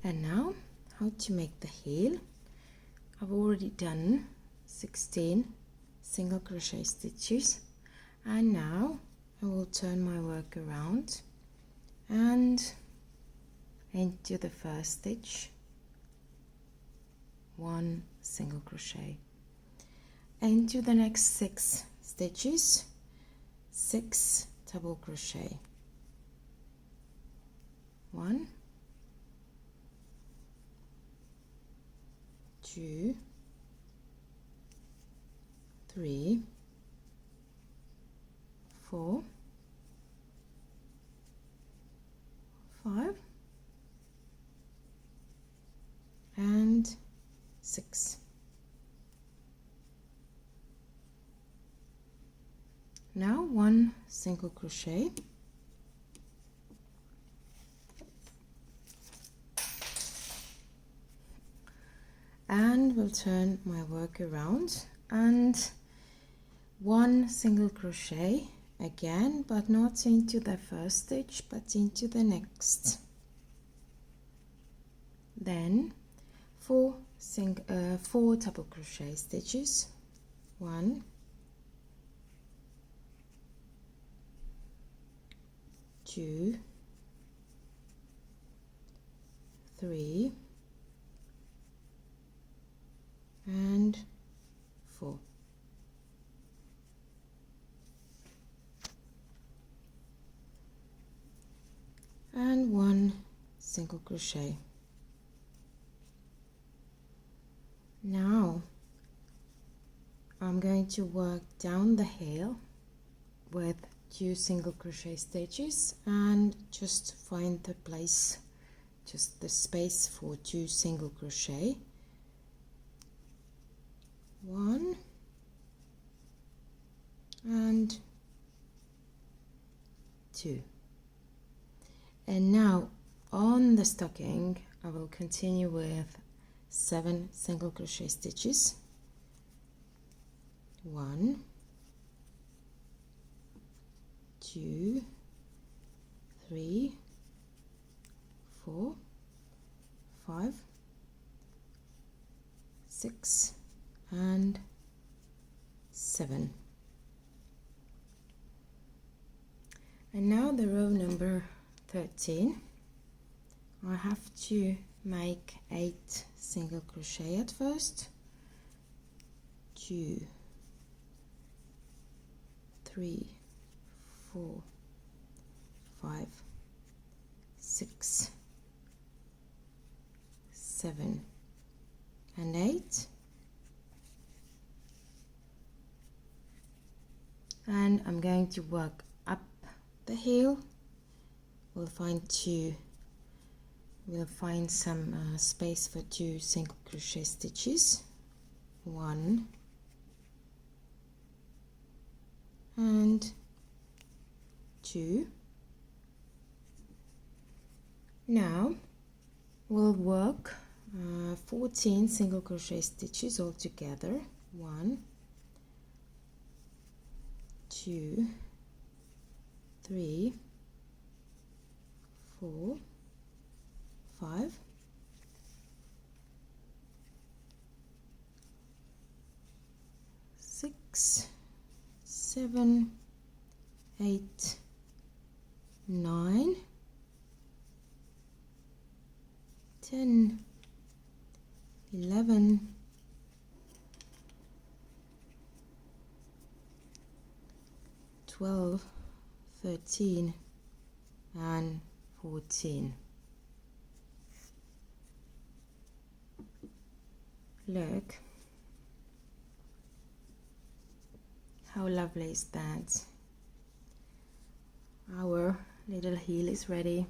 And now how to make the heel. I've already done 16 single crochet stitches, and now I will turn my work around and into the first stitch, 1 single crochet, into the next 6 stitches, 6 double crochet, 1, 2, 3, 4, 5, and 6. Now 1 single crochet, and we'll turn my work around and 1 single crochet again, but not into the first stitch but into the next. Then 4 double crochet stitches, 1, 2, 3, and 4. And 1 single crochet. Now I'm going to work down the heel with 2 single crochet stitches and just find the place, just the space for 2 single crochet, 1 and 2. And now on the stocking I will continue with 7 single crochet stitches, 1, 2, 3, 4, 5, 6, and 7. And now the row number 13, I have to make 8 single crochet at first, 2, 3, 4, 5, 6, 7, and 8. And I'm going to work up the heel. We'll find some space for 2 single crochet stitches, 1 and 2. Now we'll work 14 single crochet stitches all together, 1, 2, 3, 4, 5, 6, 7, 8, 9, 10, 11, 12, 13, and 14. Look, how lovely is that? Our little heel is ready.